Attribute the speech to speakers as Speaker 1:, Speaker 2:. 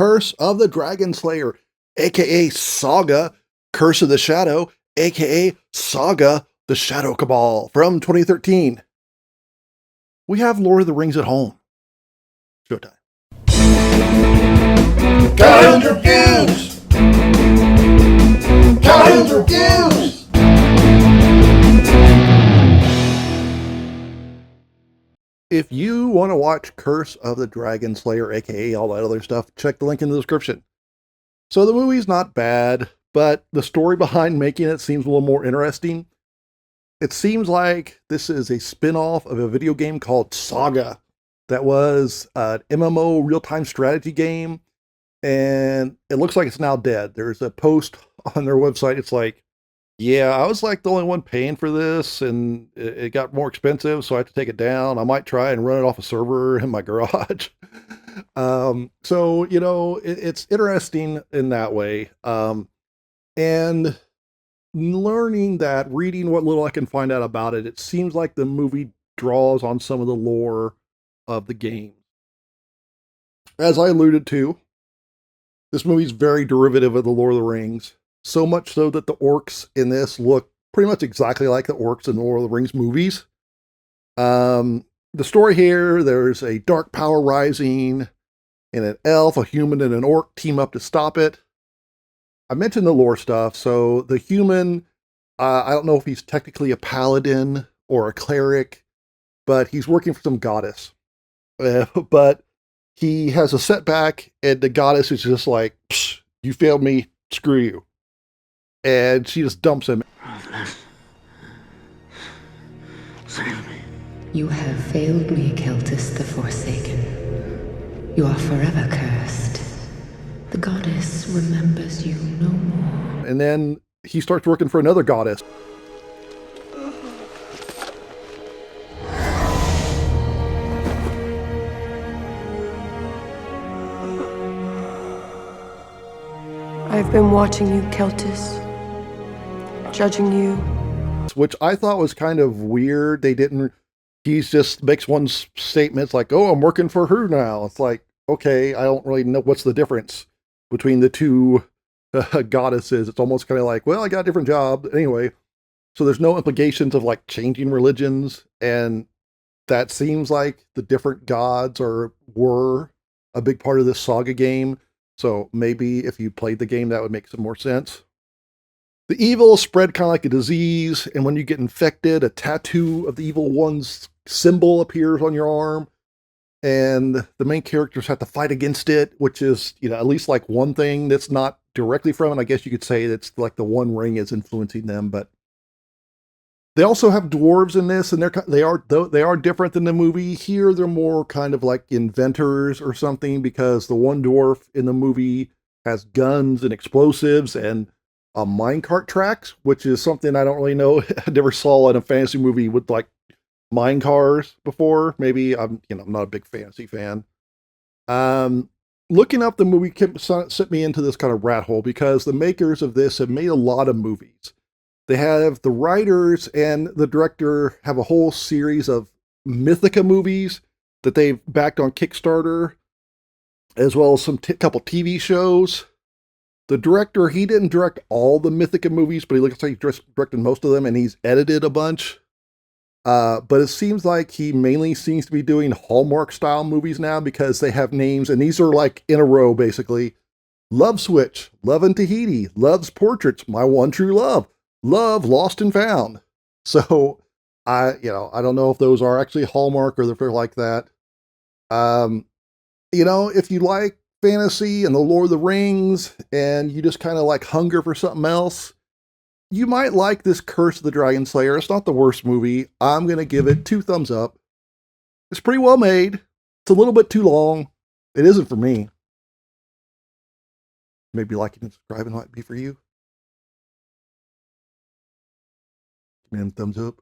Speaker 1: Curse of the Dragon Slayer, aka Saga, Curse of the Shadow, aka Saga, the Shadow Cabal from 2013. We have Lord of the Rings at home. Showtime.
Speaker 2: Kyle's Reviews! Kyle's Reviews!
Speaker 1: If you want to watch Curse of the Dragon Slayer, aka all that other stuff, check the link in the description. So the movie's not bad, but the story behind making it seems a little more interesting. It seems like this is a spin-off of a video game called Saga that was an MMO real-time strategy game, and it looks like it's now dead. There's a post on their website. It's like, yeah, I was like the only one paying for this, and it got more expensive, so I have to take it down. I might try and run it off a server in my garage. So, you know, it's interesting in that way. And learning that, reading what little I can find out about it, it seems like the movie draws on some of the lore of the game. As I alluded to, this movie's very derivative of the Lord of the Rings. So much so that the orcs in this look pretty much exactly like the orcs in the Lord of the Rings movies. The story here, there's a dark power rising, and an elf, a human, and an orc team up to stop it. I mentioned the lore stuff, so the human, I don't know if he's technically a paladin or a cleric, but he's working for some goddess. But he has a setback, and the goddess is just like, you failed me, screw you. And she just dumps him.
Speaker 2: Save me.
Speaker 3: You have failed me, Keltis the Forsaken. You are forever cursed. The goddess remembers you no more.
Speaker 1: And then he starts working for another goddess.
Speaker 4: I've been watching you, Keltis. Judging you.
Speaker 1: Which I thought was kind of weird. He just makes one statement. It's like, oh, I'm working for her now. It's like, okay, I don't really know what's the difference between the two goddesses. It's almost kind of like, well, I got a different job. Anyway, so there's no implications of like changing religions. And that seems like the different gods were a big part of this Saga game. So maybe if you played the game, that would make some more sense. The evil spread kind of like a disease, and when you get infected, a tattoo of the evil one's symbol appears on your arm, and the main characters have to fight against it, which is, you know, at least like one thing that's not directly from it. I guess you could say that's like the One Ring is influencing them, but they also have dwarves in this, and they are different than the movie. Here, they're more kind of like inventors or something, because the one dwarf in the movie has guns and explosives and minecart tracks, which is something I don't really know. I never saw in a fantasy movie with like mine cars before. Maybe I'm not a big fantasy fan. Looking up the movie sent me into this kind of rat hole, because the makers of this have made a lot of movies. They have the writers and the director have a whole series of Mythica movies that they've backed on Kickstarter, as well as some couple TV shows. The director, he didn't direct all the Mythica movies, but he looks like he directed most of them, and he's edited a bunch. But it seems like he mainly seems to be doing Hallmark-style movies now, because they have names, and these are like in a row, basically. Love Switch, Love in Tahiti, Love's Portraits, My One True Love, Love Lost and Found. So, I don't know if those are actually Hallmark or if they're like that. If you like fantasy and the Lord of the Rings, and you just kind of like hunger for something else, you might like this Curse of the Dragon Slayer. It's not the worst movie. I'm going to give it 2 thumbs up. It's pretty well made. It's a little bit too long. It isn't for me. Maybe liking and subscribing might be for you. Give me a thumbs up.